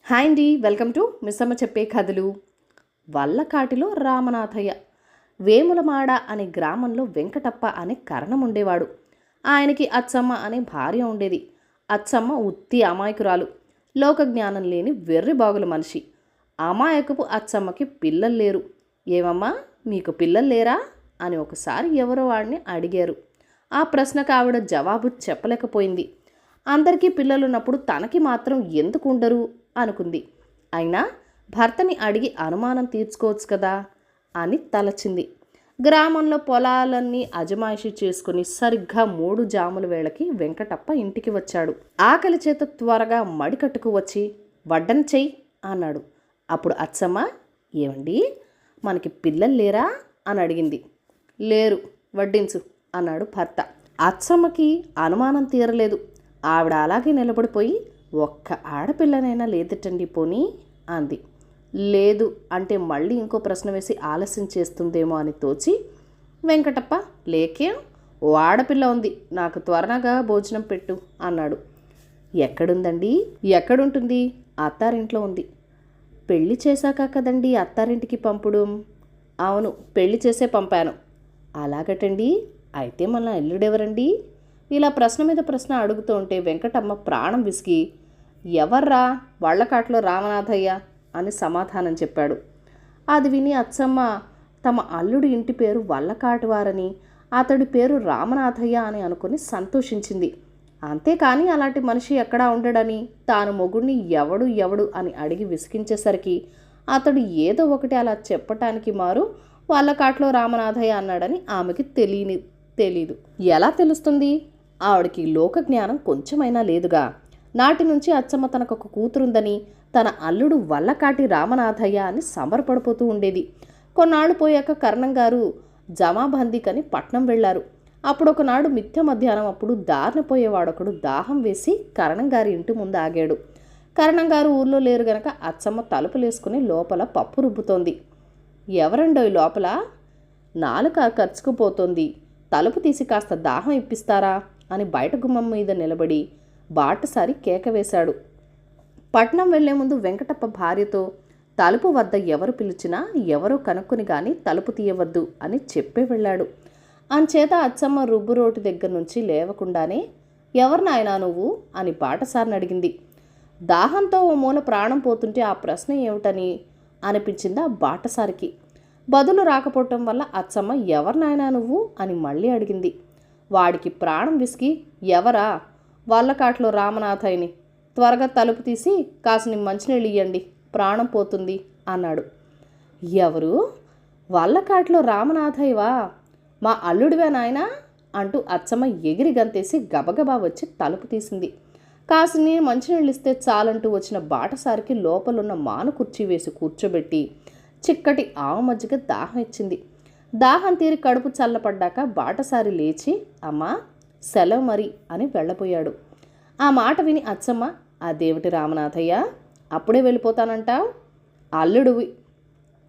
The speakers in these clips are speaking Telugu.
హాయ్ అండి, వెల్కమ్ టు మిస్సమ్మ చెప్పే కథలు. వల్లకాటిలో రామనాథయ్య. వేములమాడ అనే గ్రామంలో వెంకటప్ప అనే కరణం ఉండేవాడు. ఆయనకి అచ్చమ్మ అనే భార్య ఉండేది. అచ్చమ్మ ఉత్తి అమాయకురాలు, లోకజ్ఞానం లేని వెర్రిబాగుల మనిషి. అమాయకపు అచ్చమ్మకి పిల్లలు లేరు. ఏమమ్మా, మీకు పిల్లలు లేరా అని ఒకసారి ఎవరో వాడిని అడిగారు. ఆ ప్రశ్నకు ఆవిడ జవాబు చెప్పలేకపోయింది. అందరికీ పిల్లలున్నప్పుడు తనకి మాత్రం ఎందుకు ఉండరు అనుకుంది. అయినా భర్తని అడిగి అనుమానం తీర్చుకోవచ్చు కదా అని తలచింది. గ్రామంలో పొలాలన్నీ అజమాయిషీ చేసుకుని సరిగ్గా 3 జాముల వేళకి వెంకటప్ప ఇంటికి వచ్చాడు. ఆకలి చేత త్వరగా మడికట్టుకు వచ్చి వడ్డన చెయ్యి అన్నాడు. అప్పుడు అచ్చమ్మ, ఏమండి, మనకి పిల్లలు లేరా అని అడిగింది. లేరు, వడ్డించు అన్నాడు భర్త. అచ్చమ్మకి అనుమానం తీరలేదు. ఆవిడ అలాగే నిలబడిపోయి, ఒక్క ఆడపిల్లనైనా లేదటండి పోనీ అంది. లేదు అంటే మళ్ళీ ఇంకో ప్రశ్న వేసి ఆలస్యం చేస్తుందేమో అని తోచి, వెంకటప్ప లేకే, ఓ ఆడపిల్ల ఉంది, నాకు త్వరగా భోజనం పెట్టు అన్నాడు. ఎక్కడుందండి? ఎక్కడుంటుంది? అత్తారింట్లో ఉంది. పెళ్లి చేశాక కదండి అత్తారింటికి పంపుడు? అవును, పెళ్లి చేసే పంపాను. అలాగటండి, అయితే మన ఎల్లుడెవరండి? ఇలా ప్రశ్న మీద ప్రశ్న అడుగుతూ ఉంటే వెంకటమ్మ ప్రాణం విసిగి, ఎవర్రా, వళ్ళకాట్లో రామనాథయ్య అని సమాధానం చెప్పాడు. అది విని అచ్చమ్మ తమ అల్లుడి ఇంటి పేరు వల్లకాటివారని, అతడి పేరు రామనాథయ్య అని అనుకుని సంతోషించింది. అంతేకాని అలాంటి మనిషి ఎక్కడా ఉండడని, తాను మొగుడిని ఎవడు అని అడిగి విసిగించేసరికి అతడు ఏదో ఒకటి అలా చెప్పటానికి మారు వల్లకాట్లో రామనాథయ్య అన్నాడని ఆమెకి తెలీదు. ఎలా తెలుస్తుంది? ఆవిడకి లోకజ్ఞానం కొంచెమైనా లేదుగా. నాటి నుంచి అచ్చమ్మ తనకొక కూతురుందని, తన అల్లుడు వల్లకాటి రామనాథయ్య అని సంబరపడిపోతూ ఉండేది. కొన్నాళ్ళు పోయాక కరణం గారు జమాబందీకని పట్నం వెళ్లారు. అప్పుడు ఒకనాడు మిథ్య మధ్యాహ్నం అప్పుడు దారిన పోయేవాడొకడు దాహం వేసి కరణం గారి ఇంటి ముందు ఆగాడు. కరణం గారు ఊర్లో లేరు గనక అచ్చమ్మ తలుపులేసుకుని లోపల పప్పు రుబ్బుతోంది. ఎవరండోయ్ లోపల? నాలుక ఖర్చుకుపోతోంది, తలుపు తీసి కాస్త దాహం ఇప్పిస్తారా అని బయట గుమ్మం మీద నిలబడి బాటసారి కేక వేశాడు. పట్నం వెళ్లే ముందు వెంకటప్ప భార్యతో, తలుపు వద్ద ఎవరు పిలిచినా ఎవరో కనుక్కుని గాని తలుపు తీయవద్దు అని చెప్పే వెళ్ళాడు. అంచేత అచ్చమ్మ రుబ్బు రోటి దగ్గర నుంచి లేవకుండానే, ఎవరు నాయనా నువ్వు అని బాటసారిని అడిగింది. దాహంతో ఓ మూల ప్రాణం పోతుంటే ఆ ప్రశ్న ఏమిటని అనిపించిందా బాటసారికి. బదులు రాకపోవటం వల్ల అచ్చమ్మ, ఎవరు నాయనా నువ్వు అని మళ్ళీ అడిగింది. వాడికి ప్రాణం విసిగి, ఎవరా? వల్లకాట్లో రామనాథయ్యని, త్వరగా తలుపు తీసి కాసిన మంచినీళ్ళు ఇయ్యండి, ప్రాణం పోతుంది అన్నాడు. ఎవరు? వల్లకాట్లో రామనాథయ్యవా? మా అల్లుడివే నాయనా అంటూ అచ్చమ్మ ఎగిరి గంతేసి గబగబా వచ్చి తలుపు తీసింది. కాసిని మంచినీళ్ళు ఇస్తే చాలంటూ వచ్చిన బాటసారికి లోపలున్న మాను కుర్చీ వేసి కూర్చోబెట్టి చిక్కటి ఆవు మజ్జిగ దాహం ఇచ్చింది. దాహం తీరి కడుపు చల్లపడ్డాక బాటసారి లేచి, అమ్మా సెలవు మరి అని వెళ్ళబోయాడు. ఆ మాట విని అచ్చమ్మ, అదేమిటి రామనాథయ్య, అప్పుడే వెళ్ళిపోతానంటావు? అల్లుడివి,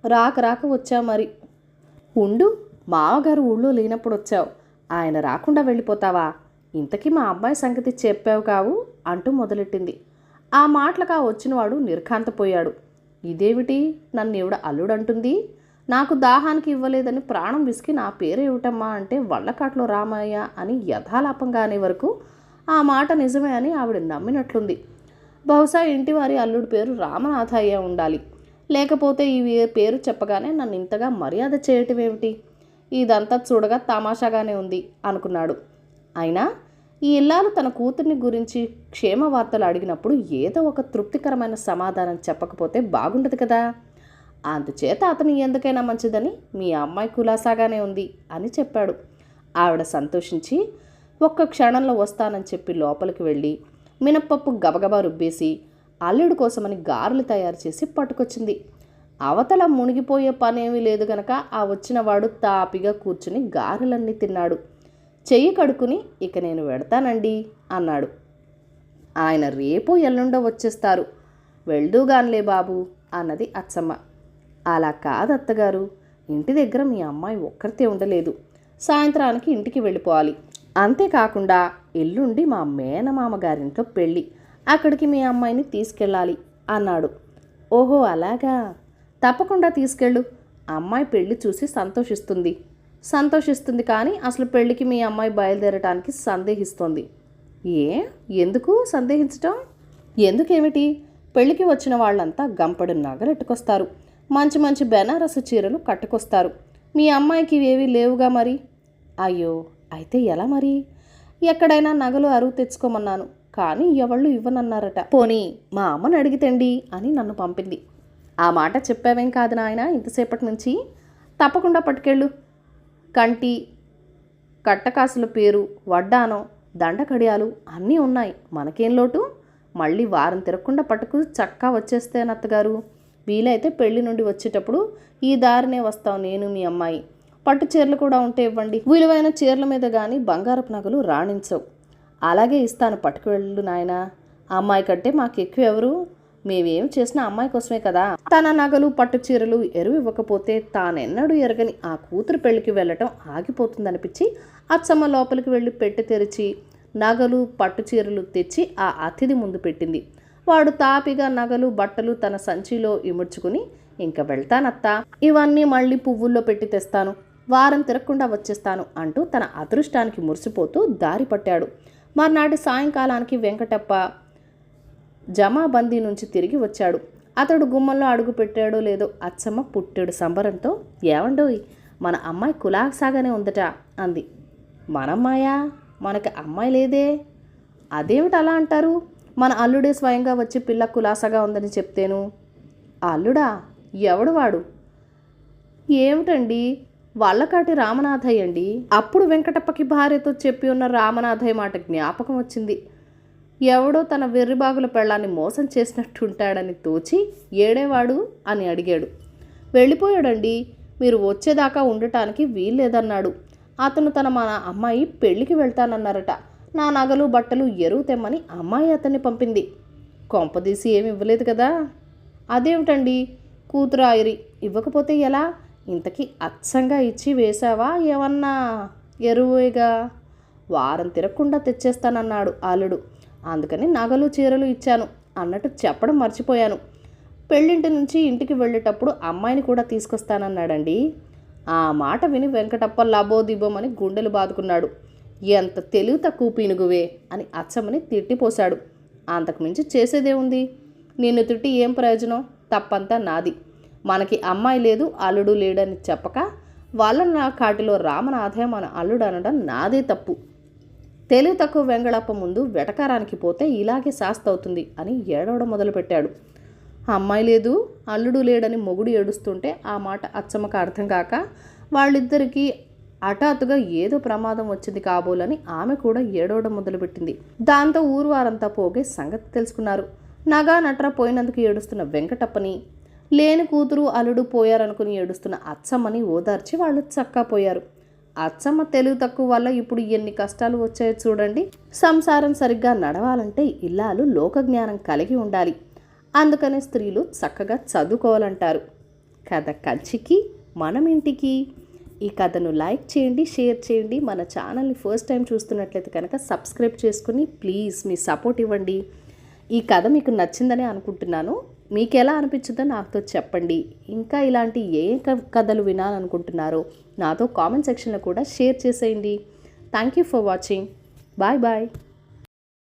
రాక వచ్చావు మరి. ఉండు, మామగారు ఊళ్ళో లేనప్పుడు వచ్చావు, ఆయన రాకుండా వెళ్ళిపోతావా? ఇంతకీ మా అబ్బాయి సంగతి చెప్పావు కావు అంటూ మొదలెట్టింది. ఆ మాటలకు ఆ వచ్చినవాడు నిర్ఘాంతపోయాడు. ఇదేమిటి, నన్ను ఎవడ అల్లుడంటుంది? నాకు దాహానికి ఇవ్వలేదని ప్రాణం విసికి నా పేరు ఏమిటమ్మా అంటే వల్లకాట్లో రామయ్య అని యథాలాపంగా అనే వరకు ఆ మాట నిజమే అని ఆవిడ నమ్మినట్లుంది. బహుశా ఇంటివారి అల్లుడి పేరు రామనాథయ్య ఉండాలి. లేకపోతే ఈ పేరు చెప్పగానే నన్ను ఇంతగా మర్యాద చేయటం ఏమిటి? ఇదంతా చూడగా తమాషాగానే ఉంది అనుకున్నాడు. అయినా ఈ ఇల్లాలు తన కూతుర్ని గురించి క్షేమ వార్తలు అడిగినప్పుడు ఏదో ఒక తృప్తికరమైన సమాధానం చెప్పకపోతే బాగుండదు కదా. అందుచేత అతను ఎందుకైనా మంచిదని, మీ అమ్మాయి కులాసాగానే ఉంది అని చెప్పాడు. ఆవిడ సంతోషించి ఒక్క క్షణంలో వస్తానని చెప్పి లోపలికి వెళ్ళి మినప్పప్పు గబగబా రుబ్బేసి అల్లుడి కోసమని గారెలు తయారు చేసి పట్టుకొచ్చింది. అవతల మునిగిపోయే పనేమీ లేదు గనక ఆ వచ్చినవాడు తాపిగా కూర్చుని గారెలన్నీ తిన్నాడు. చెయ్యి కడుక్కుని, ఇక నేను వెడతానండి అన్నాడు. ఆయన రేపు ఎల్లుండో వచ్చేస్తారు, వెళ్దూగాన్లే బాబు అన్నది అచ్చమ్మ. అలా కాదు అత్తగారు, ఇంటి దగ్గర మీ అమ్మాయి ఒక్కరితే ఉండలేదు, సాయంత్రానికి ఇంటికి వెళ్ళిపోవాలి. అంతేకాకుండా ఎల్లుండి మా మేనమామ గారింట్లో పెళ్ళి, అక్కడికి మీ అమ్మాయిని తీసుకెళ్ళాలి. అన్నాడు. ఓహో అలాగా, తప్పకుండా తీసుకెళ్ళు. అమ్మాయి పెళ్లి చూసి సంతోషిస్తుంది కానీ అసలు పెళ్ళికి మీ అమ్మాయి బయలుదేరటానికి సందేహిస్తోంది. ఎందుకు సందేహించటం? ఎందుకేమిటి? పెళ్ళికి వచ్చిన వాళ్ళంతా గంపడు నగలెట్టుకొస్తారు, మంచి మంచి బెనారసు చీరలు కట్టుకొస్తారు. మీ అమ్మాయికి ఏవీ లేవుగా మరి. అయ్యో, అయితే ఎలా మరి? ఎక్కడైనా నగలు అరువు తెచ్చుకోమన్నాను కానీ ఎవళ్ళు ఇవ్వనన్నారట. పోనీ మా అమ్మని అడిగితేండి అని నన్ను పంపింది. ఆ మాట చెప్పావేం కాదు నాయన ఇంతసేపటి నుంచి. తప్పకుండా పట్టుకెళ్ళు. కంటి కట్టకాసుల పేరు, వడ్డానం, దండకడియాలు అన్నీ ఉన్నాయి. మనకేం లోటు? మళ్ళీ వారం తిరగకుండా పట్టుకు చక్కా వచ్చేస్తేనత్తగారు. వీలైతే పెళ్లి నుండి వచ్చేటప్పుడు ఈ దారినే వస్తాం నేను మీ అమ్మాయి. పట్టు చీరలు కూడా ఉంటే ఇవ్వండి. విలువైన చీరల మీద కానీ బంగారపు నగలు రాణించవు. అలాగే ఇస్తాను, పట్టుకువెళ్ళు నాయనా. అమ్మాయి కంటే మాకు ఎక్కువ ఎవరు? మేమేం చేసినా అమ్మాయి కోసమే కదా. తన నగలు పట్టు చీరలు ఎరువు ఇవ్వకపోతే తానెన్నడూ ఎరగని ఆ కూతురు పెళ్లికి వెళ్ళటం ఆగిపోతుందనిపించి అచ్చమ్మ లోపలికి వెళ్ళి పెట్టి తెరిచి నగలు పట్టు చీరలు తెచ్చి ఆ అతిథి ముందు పెట్టింది. వాడు తాపిగా నగలు బట్టలు తన సంచిలో ఇముడ్చుకుని, ఇంక వెళ్తానత్తా, ఇవన్నీ మళ్ళీ పువ్వుల్లో పెట్టి తెస్తాను, వారం తిరగకుండా వచ్చేస్తాను అంటూ తన అదృష్టానికి మురిసిపోతూ దారి పట్టాడు. మర్నాటి సాయంకాలానికి వెంకటప్ప జమాబందీ నుంచి తిరిగి వచ్చాడు. అతడు గుమ్మంలో అడుగు పెట్టాడో లేదో అచ్చమ్మ పుట్టెడు సంబరంతో, ఏమండోయ్, మన అమ్మాయి కులాసాగానే ఉందట అంది. మనమ్మాయా? మనకి అమ్మాయి లేదే. అదేమిటి అలా అంటారు? మన అల్లుడే స్వయంగా వచ్చి పిల్ల కులాసాగా ఉందని చెప్తేను. అల్లుడా? ఎవడు వాడు? ఏమిటండి, వల్లకాటి రామనాథయ్య అండి. అప్పుడు వెంకటప్పకి భార్యతో చెప్పి ఉన్న రామనాథయ్య మాట జ్ఞాపకం వచ్చింది. ఎవడో తన వెర్రిబాగుల పెళ్ళాన్ని మోసం చేసినట్టుంటాడని తోచి, ఏడేవాడు అని అడిగాడు. వెళ్ళిపోయాడండి, మీరు వచ్చేదాకా ఉండటానికి వీల్లేదన్నాడు. అతను మన అమ్మాయి పెళ్ళికి వెళ్తానన్నారట. నా నగలు బట్టలు ఎరువు తెమ్మని అమ్మాయి అతన్ని పంపింది. కొంపదీసి ఏమి ఇవ్వలేదు కదా? అదేమిటండి, కూతురు ఆయిరి ఇవ్వకపోతే ఎలా? ఇంతకీ అచ్చంగా ఇచ్చి వేశావా ఏమన్నా? ఎరువేగా. వారం తిరగకుండా తెచ్చేస్తానన్నాడు అల్లుడు. అందుకని నగలు చీరలు ఇచ్చాను అన్నట్టు చెప్పడం మర్చిపోయాను. పెళ్ళింటి నుంచి ఇంటికి వెళ్ళేటప్పుడు అమ్మాయిని కూడా తీసుకొస్తానన్నాడండి. ఆ మాట విని వెంకటప్ప లబోదిబోమని గుండెలు బాదుకున్నాడు. ఎంత తెలివి తక్కువ పీనుగువే అని అచ్చమ్మని తిట్టిపోశాడు. అంతకుమించి చేసేదేముంది? నిన్ను తిట్టి ఏం ప్రయోజనం? తప్పంతా నాది. మనకి అమ్మాయి లేదు, అల్లుడు లేడని చెప్పక వాళ్ళ నా కాటిలో రామనాథయ్య మన అల్లుడు అనడం నాదే తప్పు. తెలివి తక్కువ వెంగళప్ప ముందు వెటకారానికి పోతే ఇలాగే శాస్తవుతుంది అని ఏడవడం మొదలుపెట్టాడు. అమ్మాయి లేదు, అల్లుడు లేడని మొగుడు ఏడుస్తుంటే ఆ మాట అచ్చమ్మకు అర్థం కాక వాళ్ళిద్దరికీ హఠాత్తుగా ఏదో ప్రమాదం వచ్చింది కాబోలని ఆమె కూడా ఏడవడం మొదలుపెట్టింది. దాంతో ఊరు వారంతా పోగే సంగతి తెలుసుకున్నారు. నగా నట్ర పోయినందుకు ఏడుస్తున్న వెంకటప్పని, లేని కూతురు అల్లుడు పోయారనుకుని ఏడుస్తున్న అచ్చమ్మని ఓదార్చి వాళ్ళు చక్కా పోయారు. అచ్చమ్మ తెలివి తక్కువ వల్ల ఇప్పుడు ఎన్ని కష్టాలు వచ్చాయో చూడండి. సంసారం సరిగ్గా నడవాలంటే ఇల్లాలు లోకజ్ఞానం కలిగి ఉండాలి. అందుకనే స్త్రీలు చక్కగా చదువుకోవాలంటారు. కథ కంచికి మనం ఇంటికి. ఈ కథను లైక్ చేయండి, షేర్ చేయండి. మన ఛానల్ని ఫస్ట్ టైం చూస్తున్నట్లయితే కనుక సబ్స్క్రైబ్ చేసుకుని ప్లీజ్ మీ సపోర్ట్ ఇవ్వండి. ఈ కథ మీకు నచ్చిందని అనుకుంటున్నాను. మీకు ఎలా అనిపించిందో నాతో చెప్పండి. ఇంకా ఇలాంటి ఏ కథలు వినాలనుకుంటున్నారో నాతో కామెంట్ సెక్షన్లో కూడా షేర్ చేసేయండి. Thank you for watching. Bye bye.